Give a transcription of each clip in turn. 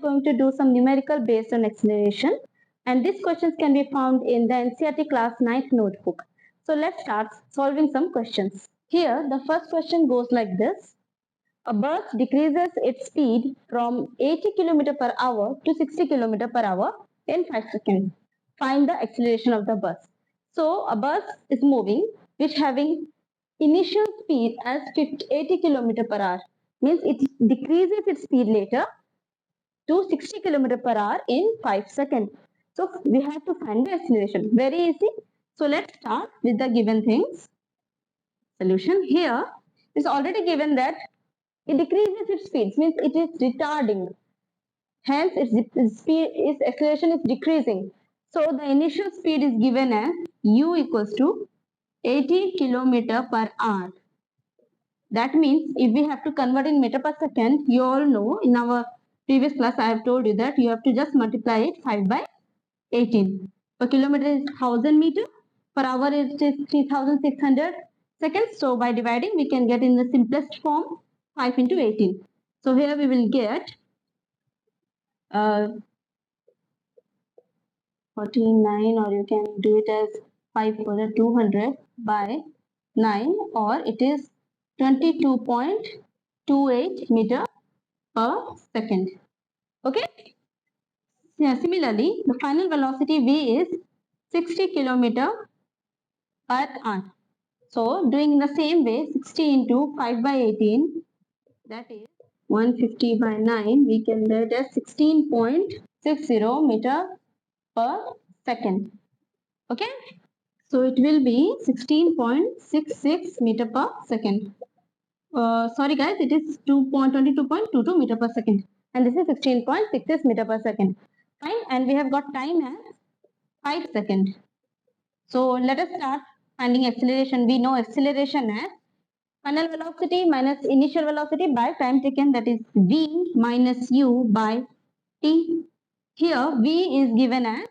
going to do some numerical based on acceleration, and these questions can be found in the NCERT class 9th notebook. So let's start solving some questions. Here the first question goes like this. A bus decreases its speed from 80 km per hour to 60 km per hour in 5 seconds. Find the acceleration of the bus. So a bus is moving which having initial speed as 80 km per hour, means it decreases its speed later to 60 km per hour in 5 seconds. So we have to find the acceleration. Very easy. So let's start with the given things. Solution here is already given that it decreases its speed, means it is retarding. Hence, its acceleration is decreasing. So the initial speed is given as u equals to 80 km per hour. That means if we have to convert in meter per second, you all know in our previous class I have told you that you have to just multiply it 5 by 18. Per kilometer is 1000 meter, per hour it is 3600 seconds. So by dividing we can get in the simplest form 5 into 18. So here we will get 49, or you can do it as 5 for the 200 by 9, or it is 22.28 meter per second. Okay. Yeah, similarly, the final velocity v is 60 kilometer per hour. So doing in the same way, 60 into 5 by 18, that is 150 by 9, we can get as 16.60 meter per second. Okay. So it will be 16.66 meter per second. Sorry guys, it is 22.22 meter per second, and this is 16.66 meter per second. Fine, and we have got time as 5 seconds. So let us start finding acceleration. We know acceleration as final velocity minus initial velocity by time taken, that is v minus u by t. Here v is given as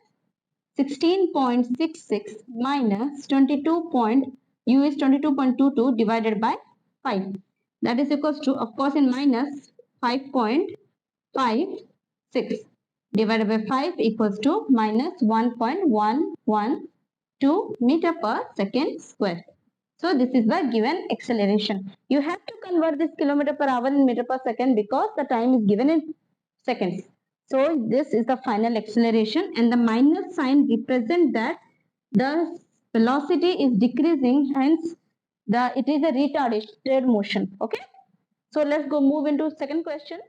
16.66 minus 22. U is 22.22 divided by 5. That is equals to, of course, in minus 5.56 divided by 5 equals to minus 1.112 meter per second square. So this is the given acceleration. You have to convert this kilometer per hour in meter per second because the time is given in seconds. So this is the final acceleration, and the minus sign represents that the velocity is decreasing, hence it is a retarded motion. Okay. So let's go move into second question.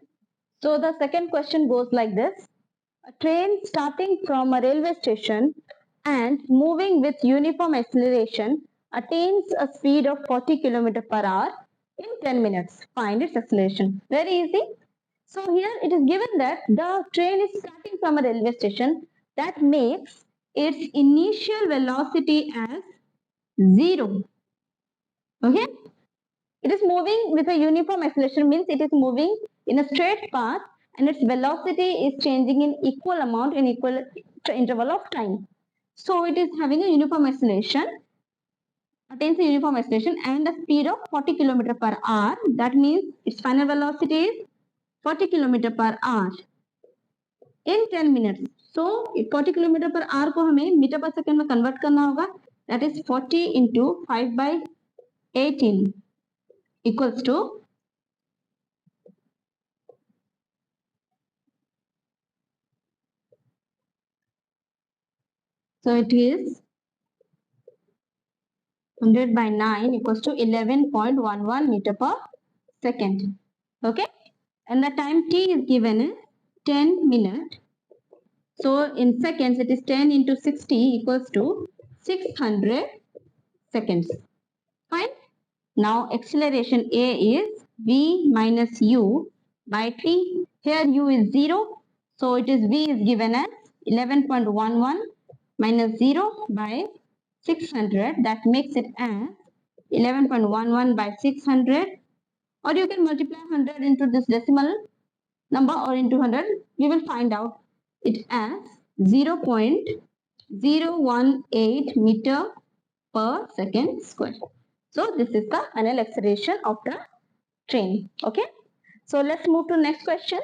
So the second question goes like this. A train starting from a railway station and moving with uniform acceleration attains a speed of 40 km per hour in 10 minutes. Find its acceleration. Very easy. So here it is given that the train is starting from a railway station, that makes its initial velocity as 0. Okay. It is moving with a uniform acceleration, means it is moving in a straight path and its velocity is changing in equal amount in equal interval of time. So it is having a uniform acceleration, attains a uniform acceleration and a speed of 40 km per hour. That means its final velocity is 40 km per hour in 10 minutes. So 40 km per hour को हमें metre पर second में convert करना होगा. That is 40 into 5 by 18 equals to 100 by 9 equals to 11.11 meter per second. Okay. And the time t is given as 10 minutes. So in seconds it is 10 into 60 equals to 600 seconds. Fine. Now acceleration a is v minus u by t. Here u is 0. So it is v is given as 11.11 minus 0 by 600. That makes it as 11.11 by 600. Or you can multiply 100 into this decimal number or into 100. We will find out it as 0.018 meter per second square. So this is the final acceleration of the train. Okay. So let's move to next question.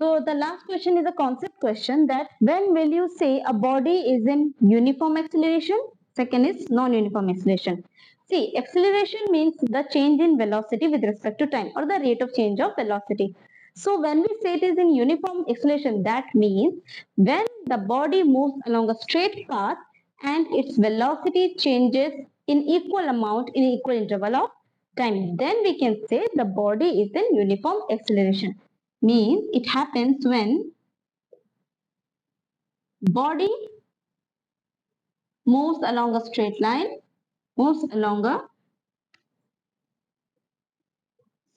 So the last question is a concept question, that when will you say a body is in uniform acceleration? Second is non-uniform acceleration. See, acceleration means the change in velocity with respect to time, or the rate of change of velocity. So when we say it is in uniform acceleration, that means when the body moves along a straight path and its velocity changes in equal amount in equal interval of time, then we can say the body is in uniform acceleration. Means it happens when body moves along a straight line, moves along a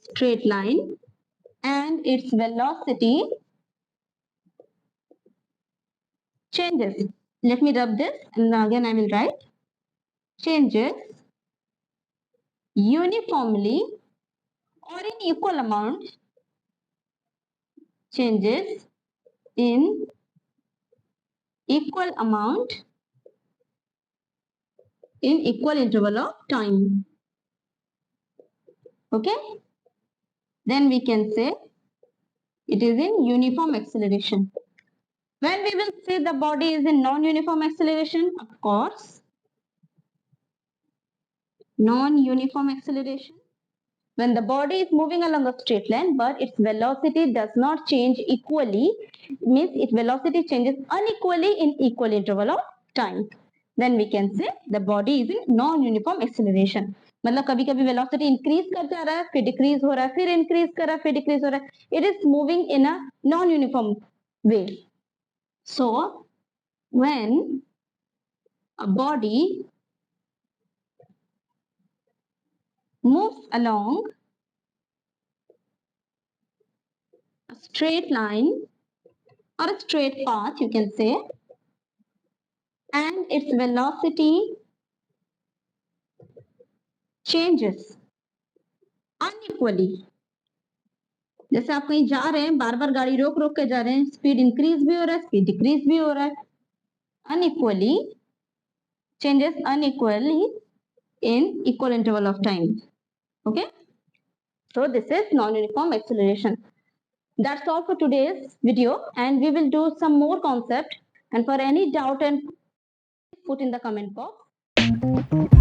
straight line, and its velocity changes. Let me rub this, and again I will write changes uniformly or in equal amount, changes in equal amount in equal interval of time. Okay, then we can say it is in uniform acceleration. When we will say the body is in non-uniform acceleration, of course, non-uniform acceleration, when the body is moving along a straight line but its velocity does not change equally, means its velocity changes unequally in equal interval of time, then we can say the body is in non-uniform acceleration. मतलब कभी कभी velocity increase करता रहा है, फिर decrease हो रहा है, फिर increase कर रहा है, फिर decrease हो रहा है. It is moving in a non-uniform way. So when a body moves along a straight line or a straight path, you can say, and its velocity changes unequally. जैसे आप कहीं जा रहे हैं, बार बार गाड़ी रोक रोक के जा रहे हैं, स्पीड इंक्रीज भी हो रहा है, स्पीड डिक्रीज भी हो रहा है, unequally, changes unequally in equal interval of time. Okay, so this is non-uniform acceleration. That's all for today's video, and we will do some more concept, and for any doubt and put in the comment box.